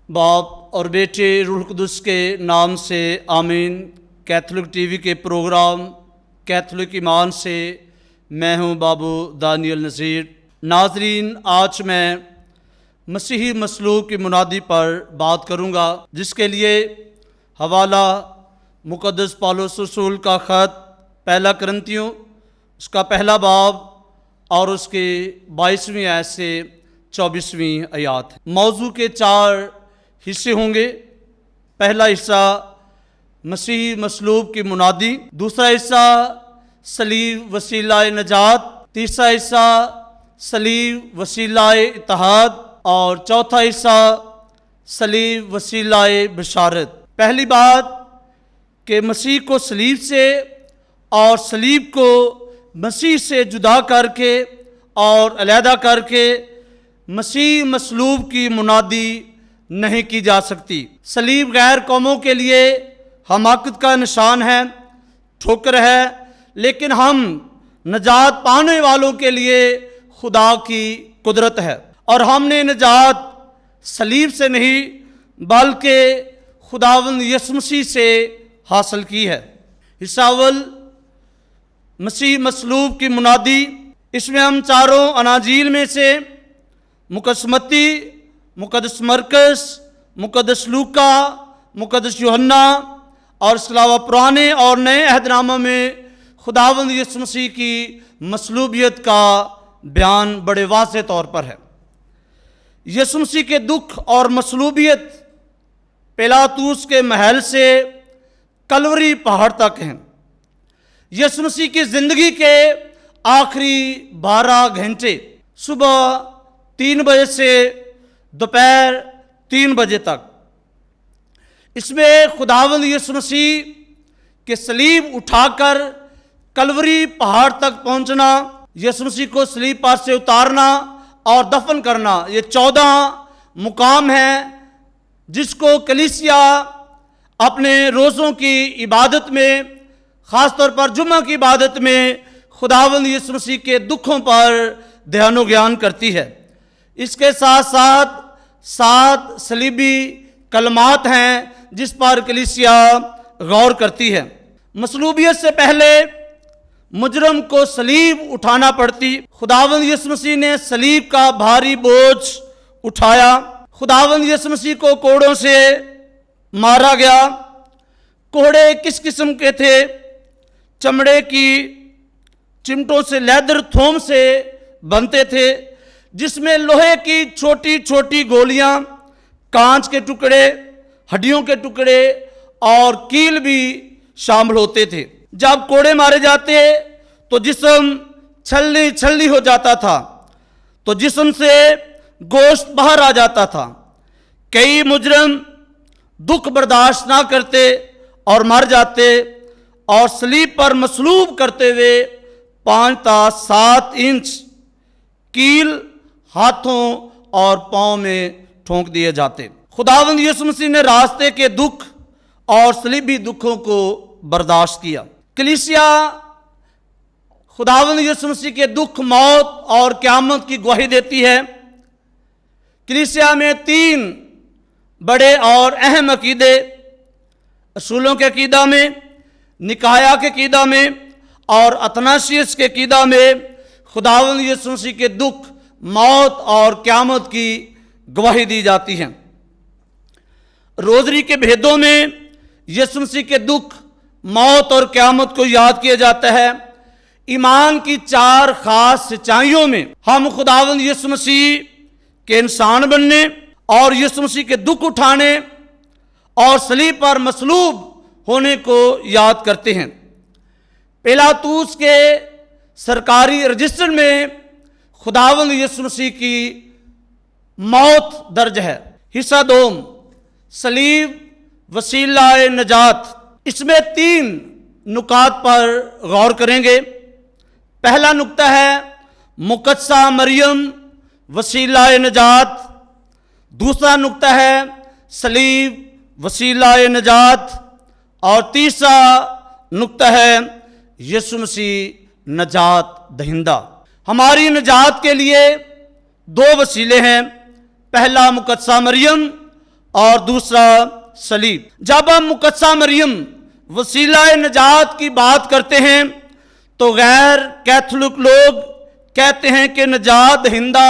बाप और बेटे रूह कुदस के नाम से आमीन। कैथोलिक टीवी के प्रोग्राम कैथोलिक ईमान से मैं हूं बाबू दानियल नज़ीर। नाजरीन, आज मैं मसीही मसलूब की मुनादी पर बात करूंगा, जिसके लिए हवाला मुक़द्दस पौलुस रसूल का ख़त पहला करंथियों उसका पहला बाब और उसके 22वीं आयत से 24वीं आयत है। मौजू के 4 हिस्से होंगे। पहला हिस्सा मसीही मसलूब की मुनादी, दूसरा हिस्सा सलीब वसीला नजात, तीसरा हिस्सा सलीब वसीला इत्तेहाद और चौथा हिस्सा सलीब वसीला बशारत। पहली बात कि मसीह को सलीब से और सलीब को मसीह से जुदा करके और अलहदा करके मसीह मसलूब की मुनादी नहीं की जा सकती। सलीब गैर कौमों के लिए हमाकत का निशान है, ठोकर है, लेकिन हम नजात पाने वालों के लिए खुदा की कुदरत है। और हमने नजात सलीब से नहीं बल्कि खुदावंद यीशु मसीह से हासिल की है। हिस्सा अव्वल मसीह मसलूब की मुनादी। इसमें हम चारों अनाजील में से मुक़द्दस मत्ती, मुक़द्दस मरकस, मुक़द्दस लूका, मुक़द्दस यूहन्ना और इसके अलावा पुराने और नए अहदनामा में खुदावंद यीशु मसीह की मसलूबियत का बयान बड़े वाज़ेह तौर पर है। यीशु मसीह के दुख और मसलूबियत पिलातूस के महल से कलवरी पहाड़ तक हैं। यीशु मसीह की ज़िंदगी के आखिरी 12 घंटे सुबह 3 बजे से दोपहर 3 बजे तक, इसमें खुदावंद यीशु मसीह के सलीब उठाकर कलवरी पहाड़ तक पहुंचना, यीशु मसीह को सलीब पर से उतारना और दफन करना, ये 14 मुकाम हैं जिसको कलीसिया अपने रोज़ों की इबादत में, ख़ास तौर पर जुम्मा की इबादत में खुदावंद यीशु मसीह के दुखों पर ध्यान ज्ञान करती है। इसके साथ साथ 7 सलीबी कलमात हैं जिस पर कलीसिया गौर करती है। मसलूबियत से पहले मुजरम को सलीब उठाना पड़ती। खुदावंद यीशु मसीह ने सलीब का भारी बोझ उठाया। खुदावंद यीशु मसीह को कोड़ों से मारा गया। कोड़े किस किस्म के थे? चमड़े की चिमटों से, लेदर थोम से बनते थे, जिसमें लोहे की छोटी छोटी गोलियां, कांच के टुकड़े, हड्डियों के टुकड़े और कील भी शामिल होते थे। जब कोड़े मारे जाते तो जिस्म छलनी छलनी हो जाता था, तो जिस्म से गोश्त बाहर आ जाता था। कई मुजरम दुख बर्दाश्त ना करते और मर जाते और सलीब पर मसलूब करते हुए 5 ता 7 इंच कील हाथों और पांव में ठोंक दिए जाते। खुदावंद यीशु मसीह ने रास्ते के दुख और सलीबी दुखों को बर्दाश्त किया। कलीसिया खुदावंद यीशु मसीह के दुख, मौत और क़यामत की गवाही देती है। कलीसिया में 3 बड़े और अहम अकीदे, असूलों के अकीदा में, निकाया के अकीदा में और अतनासियस के अकीदा में खुदावंद यीशु मसीह के दुख, मौत और क़यामत की गवाही दी जाती है। रोज़री के भेदों में यीशु मसीह के दुख, मौत और क़यामत को याद किया जाता है। ईमान की 4 खास सच्चाइयों में हम खुदावंद यीशु मसीह के इंसान बनने और यीशु मसीह के दुख उठाने और सलीब पर मसलूब होने को याद करते हैं। पिलातूस के सरकारी रजिस्टर में खुदावंद यीशु मसीह की मौत दर्ज है। हिस्सा 2 सलीब वसीला नजात। इसमें 3 नुकात पर गौर करेंगे। पहला नुक्ता है मुक़द्दसा मरियम वसीला नजात। दूसरा नुक्ता है सलीब वसीला नजात और तीसरा नुक्ता है यीशु मसीह नजात दहिंदा। हमारी नजात के लिए 2 वसीले हैं। पहला मुक़द्दसा मरियम اور دوسرا सलीब। जब हम मुकद्दसा मरियम वसीला नजात की बात करते हैं तो गैर कैथोलिक लोग कहते हैं कि नजात दहिंदा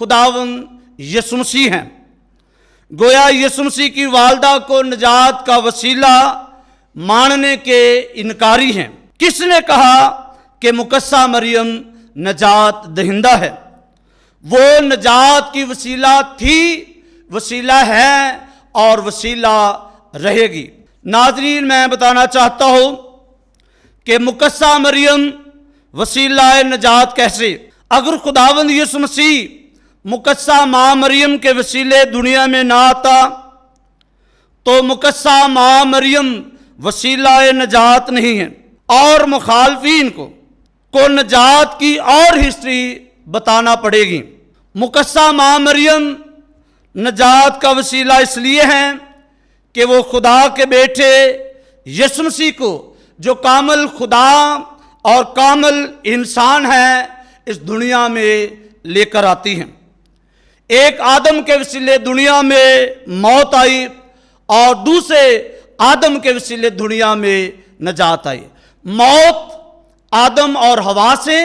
खुदावंद यीशु मसीह हैं। गोया यीशु मसीह की वालदा को नजात का वसीला मानने के इनकारी हैं। किसने कहा कि मुकद्दसा मरियम नजात दहिंदा है? वो नजात की वसीला थी, वसीला है और वसीला रहेगी। नाज़रीन, मैं बताना चाहता हूँ कि मुकद्दसा मरियम वसीला नजात कैसे? अगर खुदावंद यीशु मसीह मुकद्दसा माँ मरियम के वसीले दुनिया में ना आता तो मुकद्दसा माँ मरियम वसीला नजात नहीं है। और मुखालफीन को नजात की और हिस्ट्री बताना पड़ेगी। मुकद्दसा माँ मरियम नजात का वसीला इसलिए है कि वो खुदा के बेटे यीशु मसीह को, जो कामिल खुदा और कामिल इंसान है, इस दुनिया में लेकर आती हैं। एक आदम के वसीले दुनिया में मौत आई और दूसरे आदम के वसीले दुनिया में नजात आई। मौत आदम और हवा से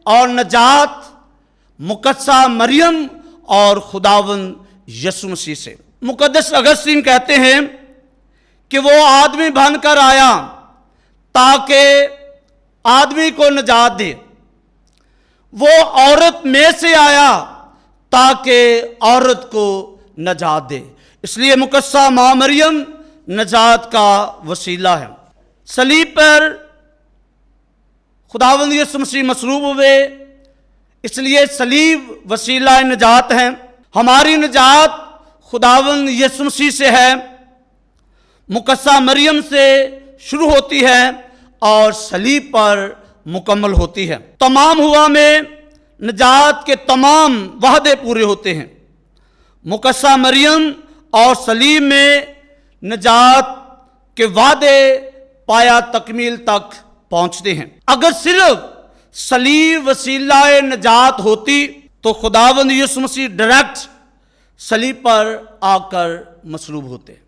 और नजात मुकद्दसा मरियम और खुदावंद यीशु मसीह से। मुकद्दस अगस्तीन कहते हैं कि वो आदमी बनकर आया ताकि आदमी को नजात दे। वो औरत में से आया ताकि औरत को नजात दे। इसलिए मुकद्दसा माँ मरियम नजात का वसीला है। सलीब पर खुदावंद यीशु मसीह मसलूब हुए, इसलिए सलीब वसीला नजात है। हमारी नजात खुदावंद यीशु मसीह से है, मुकद्दसा मरियम से शुरू होती है और सलीब पर मुकम्मल होती है। तमाम हुआ में नजात के तमाम वादे पूरे होते हैं। मुकद्दसा मरियम और सलीब में नजात के वादे पाया तकमील तक पहुंचते हैं। अगर सिर्फ सलीब वसीला नजात होती तो खुदावंद यीशु मसीह डायरेक्ट सलीब पर आकर मसलूब होते।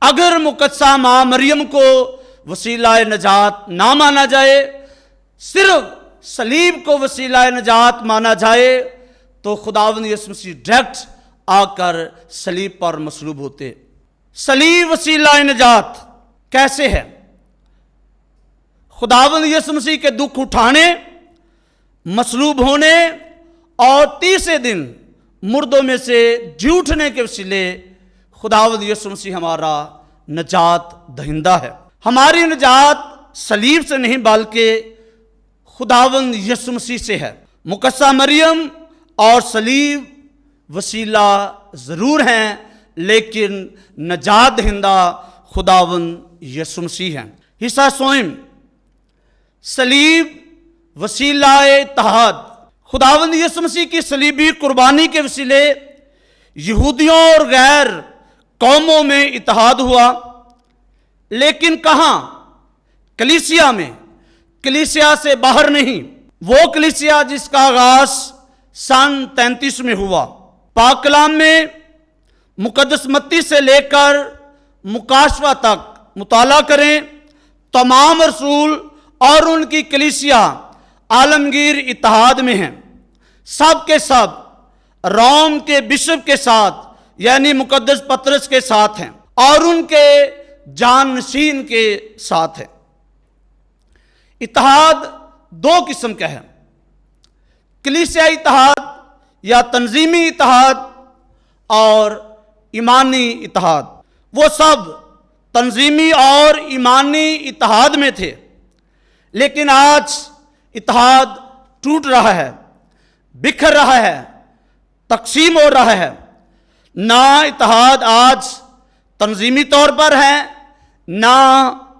अगर मुकद्दसा माँ मरियम को वसीला नजात ना माना जाए, सिर्फ सलीब को वसीला नजात माना जाए, तो खुदावंद यीशु मसीह डायरेक्ट आकर सलीब पर मसलूब होते। सलीब वसीला नजात कैसे है? खुदावंद यीशु मसीह के दुख उठाने, मसलूब होने और तीसरे दिन मुर्दों में से जी उठने के वसीले खुदावंद यीशु मसीह हमारा नजात दहिंदा है। हमारी नजात सलीब से नहीं बल्कि खुदावंद यीशु मसीह से है। मुकद्दसा मरियम और सलीब वसीला ज़रूर हैं, लेकिन नजात दहिंदा खुदावंद यीशु मसीह हैं। हिस्सा सोइम सलीब वसीला इत्तेहाद। खुदावंद यीशु मसीह की सलीबी कुर्बानी के वसीले यहूदियों और गैर कौमों में इत्तेहाद हुआ, लेकिन कहाँ? कलीसिया में, कलीसिया से बाहर नहीं। वो कलीसिया जिसका आगाज सन 33 में हुआ। पाक कलाम में मुकद्दस मत्ती से लेकर मुकाशवा तक मुताला करें। तमाम रसूल और उनकी कलीसिया आलमगीर इत्तेहाद में हैं। सब के सब रोम के बिशप के साथ यानी मुकद्दस पतरस के साथ हैं और उनके जानशीन के साथ है। इत्तेहाद दो किस्म का है, कलीसियाई इत्तेहाद या तंजीमी इत्तेहाद और ईमानी इत्तेहाद। वो सब तंजीमी और ईमानी इत्तेहाद में थे, लेकिन आज इत्तेहाद टूट रहा है, बिखर रहा है, तकसीम हो रहा है। ना इत्तेहाद आज तंजीमी तौर पर है, ना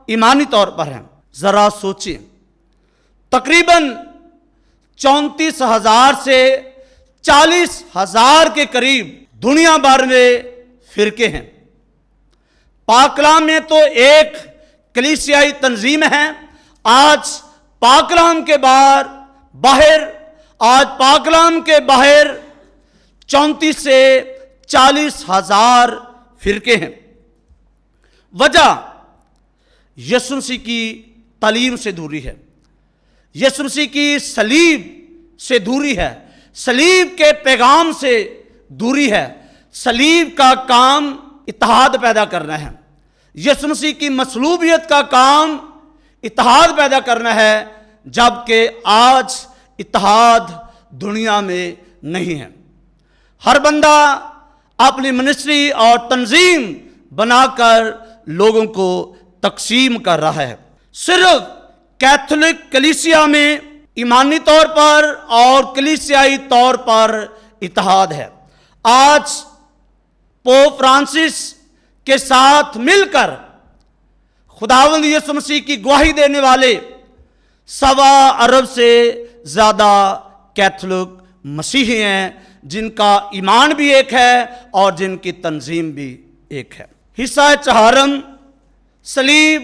ईमानी तौर पर है। ज़रा सोचिए, तकरीबन 34,000 से 40,000 के करीब दुनिया भर में फिरके हैं। पाक कलाम में तो एक कलीसियाई तंजीम है। आज पाक कलाम के बाहर 34 से 40,000 فرقے ہیں۔ وجہ یسوع مسیح کی تعلیم سے دوری ہے، یسوع مسیح کی صلیب سے دوری ہے، صلیب کے پیغام سے دوری ہے۔ صلیب کا کام اتحاد پیدا کرنا ہے، یسوع مسیح کی مصلوبیت کا کام اتحاد پیدا کرنا ہے، جبکہ آج اتحاد دنیا میں نہیں ہے۔ ہر بندہ اپنی منسٹری اور تنظیم بنا کر لوگوں کو تقسیم کر رہا ہے۔ صرف کیتھولک کلیسیا میں ایمانی طور پر اور کلیسیائی طور پر اتحاد ہے۔ آج پوپ فرانسس کے ساتھ مل کر خداوند یسوع مسیح کی گواہی دینے والے 1.25 ارب سے زیادہ کیتھولک مسیحی ہیں، جن کا ایمان بھی ایک ہے اور جن کی تنظیم بھی ایک ہے۔ حصہ چہارم، صلیب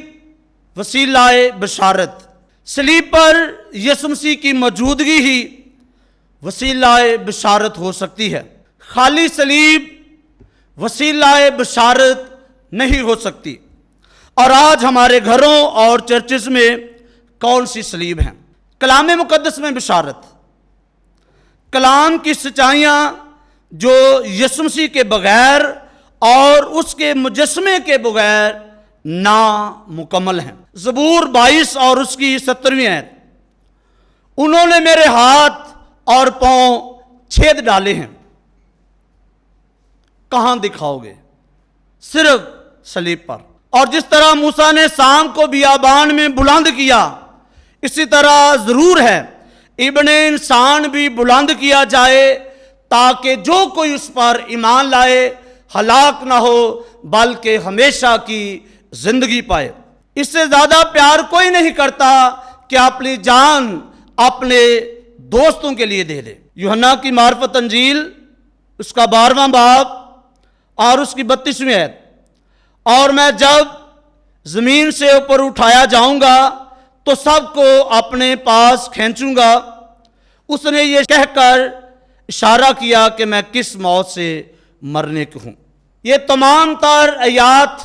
وسیلہ بشارت۔ صلیب پر یسوع مسیح کی موجودگی ہی وسیلہ بشارت ہو سکتی ہے، خالی صلیب وسیلہ بشارت نہیں ہو سکتی۔ اور آج ہمارے گھروں اور چرچز میں کون سی صلیب ہیں؟ کلام مقدس میں بشارت، کلام کی سچائیاں جو یسوع مسیح کے بغیر اور اس کے مجسمے کے بغیر نامکمل ہیں۔ زبور 22 اور اس کی 17ویں آیت، انہوں نے میرے ہاتھ اور پاؤں چھید ڈالے ہیں۔ کہاں دکھاؤ گے؟ صرف صلیب پر۔ اور جس طرح موسیٰ نے سام کو بیابان میں بلند کیا، اسی طرح ضرور ہے ابن انسان بھی بلند کیا جائے، تاکہ جو کوئی اس پر ایمان لائے ہلاک نہ ہو بلکہ ہمیشہ کی زندگی پائے۔ اس سے زیادہ پیار کوئی نہیں کرتا کہ اپنی جان اپنے دوستوں کے لیے دے دے۔ یوحنا کی معرفت انجیل اس کا 12واں باب اور اس کی 32ویں آیت، اور میں جب زمین سے اوپر اٹھایا جاؤں گا تو سب کو اپنے پاس کھینچوں گا۔ اس نے یہ کہہ کر اشارہ کیا کہ میں کس موت سے مرنے کو ہوں۔ یہ تمام تر آیات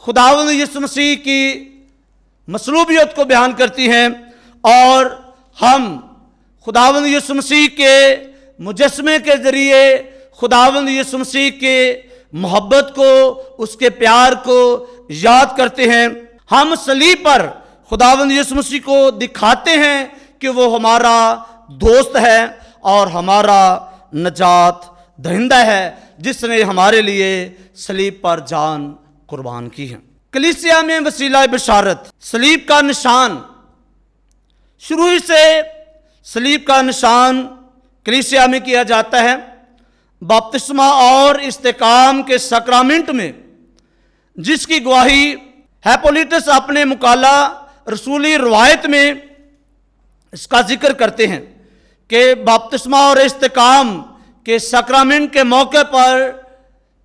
خداوند یسوع مسیح کی مصلوبیت کو بیان کرتی ہیں، اور ہم خداوند یسوع مسیح کے مجسمے کے ذریعے خداوند یسوع مسیح کے محبت کو، اس کے پیار کو یاد کرتے ہیں۔ ہم صلیب پر خداوند یسوع مسیح کو دکھاتے ہیں کہ وہ ہمارا دوست ہے اور ہمارا نجات دہندہ ہے، جس نے ہمارے لیے صلیب پر جان قربان کی ہے۔ کلیسیا میں وسیلہ بشارت، صلیب کا نشان، شروع ہی سے صلیب کا نشان کلیسیا میں کیا جاتا ہے۔ بپتسمہ اور استحقام کے سکرامنٹ میں جس کی گواہی ہیپولیٹس اپنے مقالہ رسولی روایت میں اس کا ذکر کرتے ہیں کہ بپتسمہ اور استحقام کے سکرامنٹ کے موقع پر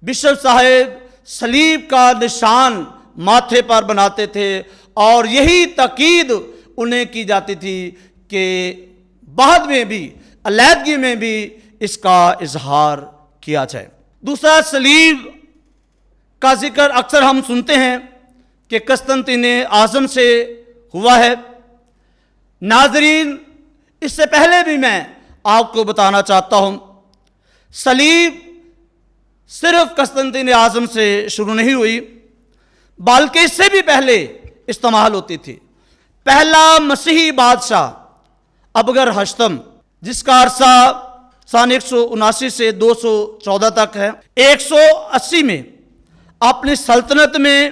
بشپ صاحب صلیب کا نشان ماتھے پر بناتے تھے، اور یہی تاکید انہیں کی جاتی تھی کہ بعد میں بھی علیحدگی میں بھی اس کا اظہار کیا جائے۔ دوسرا، صلیب کا ذکر اکثر ہم سنتے ہیں کہ قسطنطین اعظم سے ہوا ہے۔ ناظرین، اس سے پہلے بھی میں آپ کو بتانا چاہتا ہوں، صلیب صرف قسطنطین اعظم سے شروع نہیں ہوئی، بلکہ اس سے بھی پہلے استعمال ہوتی تھی۔ پہلا مسیحی بادشاہ ابگر ہشتم، جس کا عرصہ سن 179 سے 214 تک ہے، 180 میں اپنی سلطنت میں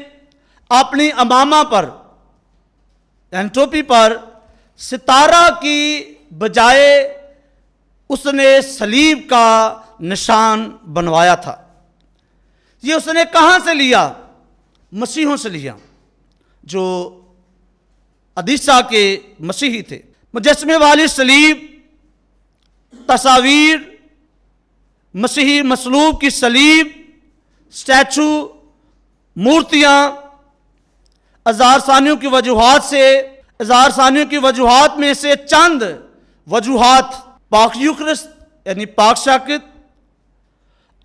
اپنی امامہ پر، ٹوپی پر ستارہ کی بجائے اس نے صلیب کا نشان بنوایا تھا۔ یہ اس نے کہاں سے لیا؟ مسیحوں سے لیا، جو ادیسہ کے مسیحی تھے۔ مجسمے والی صلیب، تصاویر، مسیحی مصلوب کی صلیب، سٹیچو، مورتیاں، اظہار ثانیوں کی وجوہات میں سے چند وجوہات: پاک یوکرست یعنی پاک شاکت،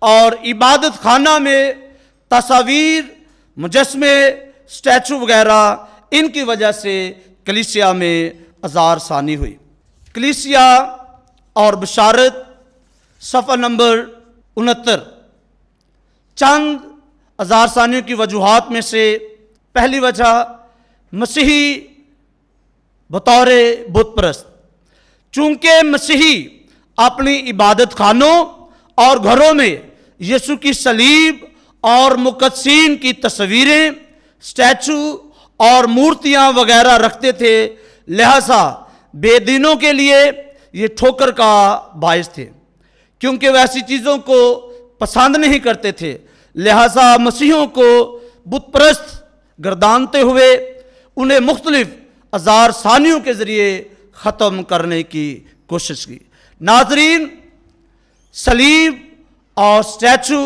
اور عبادت خانہ میں तस्वीर, मुजस्मे, स्टैचू वगैरह, इनकी वजह से कलीसिया में अज़ार सानी हुई। कलीसिया और बशारत, सफ़ा नंबर 69। चंद अज़ार सानियों की वजूहात में से पहली वजह मसीही बतौर बुत परस्त। चूँकि मसीही अपनी इबादत खानों और घरों में यीशु की सलीब और मुक़द्दसीन की तस्वीरें, स्टैचू और मूर्तियां वगैरह रखते थे, लिहाजा बेदीनों के लिए ये ठोकर का बायस थे, क्योंकि वैसी चीज़ों को पसंद नहीं करते थे। लिहाजा मसीहों को बुत परस्त गर्दानते हुए उन्हें मुख्तलिफ अज़ार सानियों के ज़रिए ख़त्म करने की कोशिश की। नाज़रीन, सलीब और स्टैचू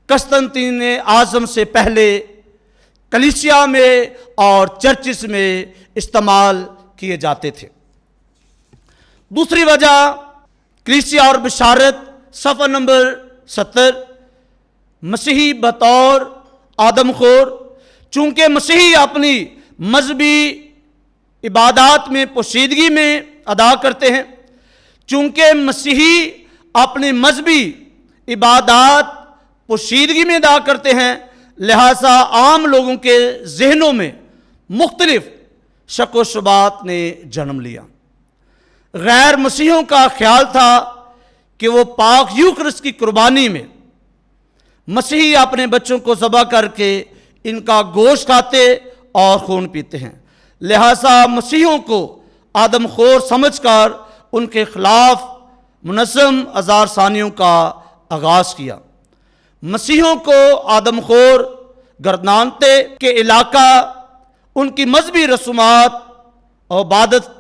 कस्तंतीन आज़म से पहले कलीसिया में और चर्चिस में इस्तेमाल किए जाते थे। दूसरी वजह कलीसिया और बशारत, सफ़ा नंबर 70। मसीही बतौर आदमखोर। चूँकि मसीही अपनी मजहबी इबादत में पोशीदगी में अदा करते हैं, चूँकि मसीही अपनी मजहबी इबादत पोशीदगी में अदा करते हैं, लिहाजा आम लोगों के जहनों में मुख्तलिफ शक व शुबात ने जन्म लिया। गैर मसीहों का ख्याल था कि वो पाक यूक्रिस्ट की कुर्बानी में मसीही अपने बच्चों को ज़बह करके इनका गोश्त खाते और खून पीते हैं। लिहाजा मसीहों को आदमखोर समझकर उनके खिलाफ मुनज़्ज़म अज़ार सानियों का आगाज़ किया। मसीहों को आदमखोर गर्दानते के इलाका उनकी मजहबी रसूमात और इबादत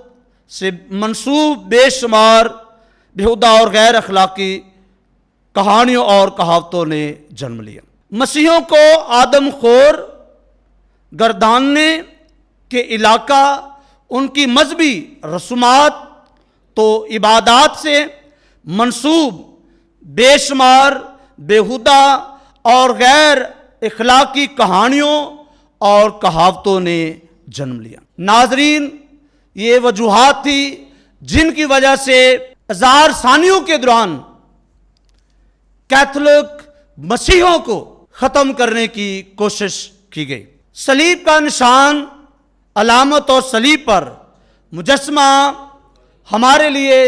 से मनसूब बेशुमार बेहुदा और गैर अखलाकी कहानियों और कहावतों ने जन्म लिया। मसीहों को आदमखोर गर्दानने के इलाका उनकी मजहबी रसूमात तो इबादत से मनसूब बेशुमार बेहुदा और गैर अखलाकी कहानियों और कहावतों ने जन्म लिया। नाजरीन, ये वजूहात थी जिनकी वजह से अज़ार सानियों के दौरान कैथोलिक मसीहों को ख़त्म करने की कोशिश की गई। सलीब का निशान, अलामत और सलीब पर मुजस्मा हमारे लिए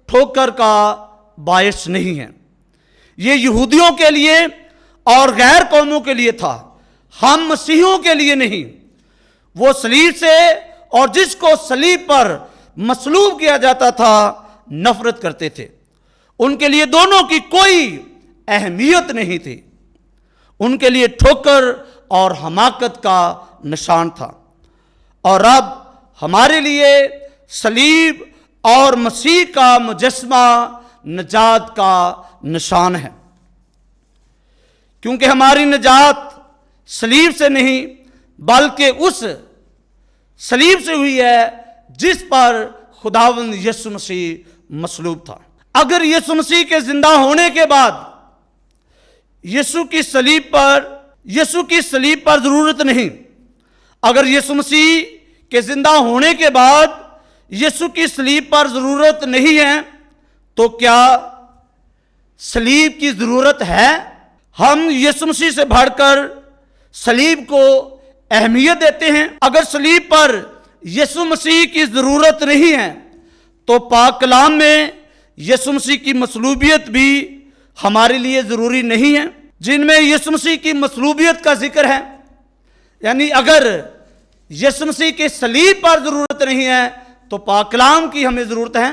ठोकर का बायस नहीं है। ये यहूदियों के लिए और गैर कौमों के लिए था, हम मसीहों के लिए नहीं। वो सलीब से और जिसको सलीब पर मसलूब किया जाता था नफरत करते थे। उनके लिए दोनों की कोई अहमियत नहीं थी। उनके लिए ठोकर और हमाकत का निशान था। और अब हमारे लिए सलीब और मसीह का मुजस्मा निजात का निशान है, क्योंकि हमारी निजात सलीब से नहीं बल्कि उस सलीब से हुई है जिस पर खुदावंद यीशु मसीह मसलूब था। अगर यीशु मसीह के जिंदा होने के बाद यीशु की सलीब पर जरूरत नहीं, अगर यीशु मसीह के जिंदा होने के बाद यीशु की सलीब पर जरूरत नहीं है, तो क्या सलीब की जरूरत है? हम यीशु मसीह से बढ़कर सलीब को अहमियत देते हैं। अगर सलीब पर यीशु मसीह की जरूरत नहीं है, तो पाक कलाम में यीशु मसीह की मसलूबियत भी हमारे लिए जरूरी नहीं है, जिनमें यीशु मसीह की मसलूबियत का जिक्र है। यानी अगर यीशु मसीह के सलीब पर जरूरत नहीं है, तो पाक कलाम की हमें जरूरत है।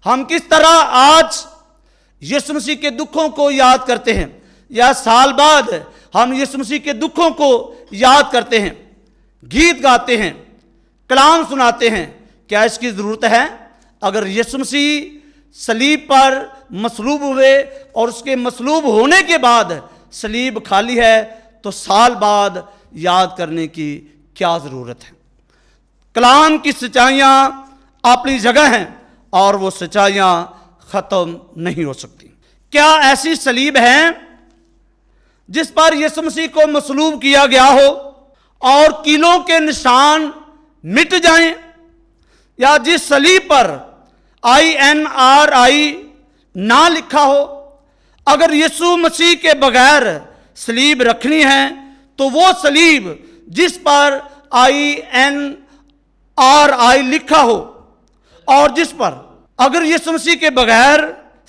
हम किस तरह आज यीशु मसीह के दुखों को याद करते हैं, या साल बाद हम यीशु मसीह के दुखों को याद करते हैं, गीत गाते हैं, कलाम सुनाते हैं, क्या इसकी ज़रूरत है? अगर यीशु मसीह सलीब पर मसलूब हुए और उसके मसलूब होने के बाद सलीब खाली है, तो साल बाद याद करने की क्या ज़रूरत है? कलाम की सच्चाइयाँ अपनी जगह हैं और वो सच्चाइयाँ ख़त्म नहीं हो सकती। क्या ऐसी सलीब है जिस पर यीशु मसीह को मसलूब किया गया हो और कीलों के निशान मिट जाएं, या जिस सलीब पर INRI ना लिखा हो, अगर यीशु मसीह के बगैर सलीब रखनी है तो वो सलीब जिस पर INRI लिखा हो, और जिस पर अगर यीशु मसीह के बगैर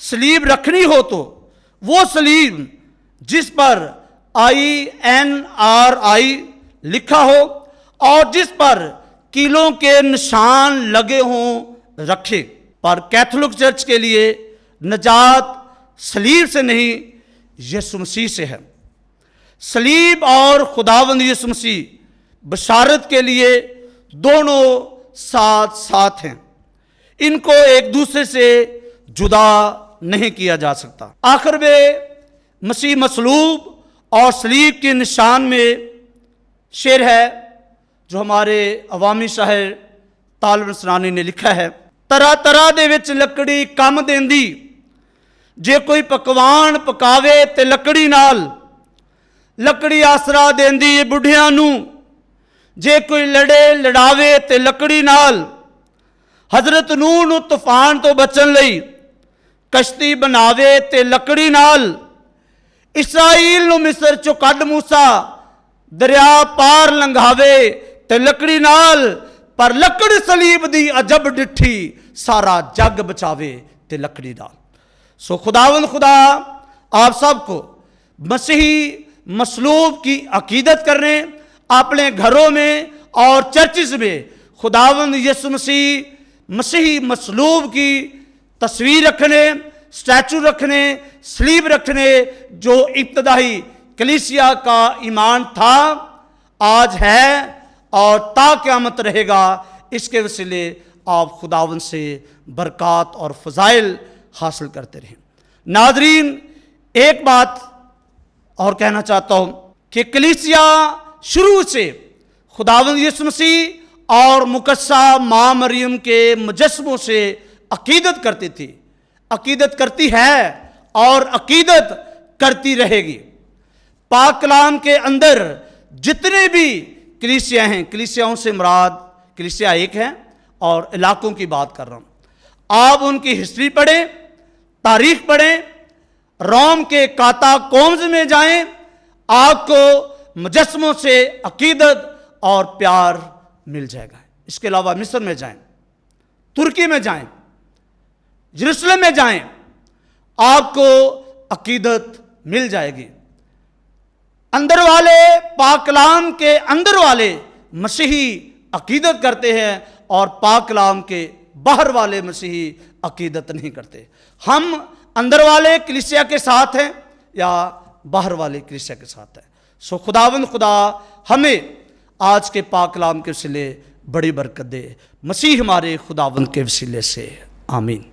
सलीब रखनी हो तो वो सलीब जिस पर INRI लिखा हो और जिस पर कीलों के निशान लगे हों रखे। पर कैथोलिक चर्च के लिए नजात सलीब से नहीं, यीशु मसीह से है। सलीब और खुदावंद यीशु मसीह बशारत के लिए दोनों साथ साथ हैं, इनको एक दूसरे से जुदा नहीं किया जा सकता। आखिर में मसीह मसलूब और सलीब के निशान में शेर है जो हमारे अवामी शायर तालिब नसरानी ने लिखा है। तरह तरह दे विच लकड़ी कम देंदी, जे कोई पकवान पकावे ते लकड़ी नाल, लकड़ी आसरा देंदी बुढ़ियां नूं, जे कोई लड़े लड़ावे ते लकड़ी नाल, हजरत नूह नूं तूफान तो बचन लई कश्ती बनावे ते लकड़ी नाल, इसराइल नूं मिस्र चों कढ मूसा दरिया पार लंघावे ते लकड़ी नाल, पर लकड़ सलीब दी अजब डिठी सारा जग बचावे ते लकड़ी नाल। सो खुदावंद खुदा आप सबको मसीही मसलूब की अकीदत करने, अपने घरों में और चर्चिस में खुदावंद यीशु मसीह मसीही मसलूब की तस्वीर रखने, स्टैचू रखने, सलीब रखने, जो इब्तदाई कलीसिया का ईमान था, आज है और ता क़यामत रहेगा। इसके वसीले आप खुदावंद से बरक़ात और फ़ज़ाइल हासिल करते रहें। नाज़रीन, एक बात और कहना चाहता हूँ कि कलीसिया शुरू से खुदावंद यीशु मसीह और मुकद्दसा माँ मरियम के मुजस्समों से अकीदत करती थी, अकीदत करती है और अकीदत करती रहेगी। पाक कलाम के अंदर जितने भी कलीसिया हैं, कलीसियाओं से मुराद कलीसिया एक है और इलाकों की बात कर रहा हूँ। आप उनकी हिस्ट्री पढ़ें, तारीख पढ़ें, रोम के काताकोम्स में जाएं, आपको मुजस्समों से अकीदत और प्यार मिल जाएगा। इसके अलावा मिस्र में जाएं, तुर्की में जाएं, यरूशलेम में जाएं, आपको अकीदत मिल जाएगी। अंदर वाले, पाक कलाम के अंदर वाले मसीही अकीदत करते हैं और पाक कलाम के बाहर वाले मसीही अकीदत नहीं करते। हम अंदर वाले कलीसिया के साथ हैं या बाहर वाले कलीसिया के साथ हैं। सो खुदावंद खुदा हमें आज के पाक कलाम के वसीले बड़ी बरकत दे, मसीह हमारे खुदावंद के वसीले से, आमीन।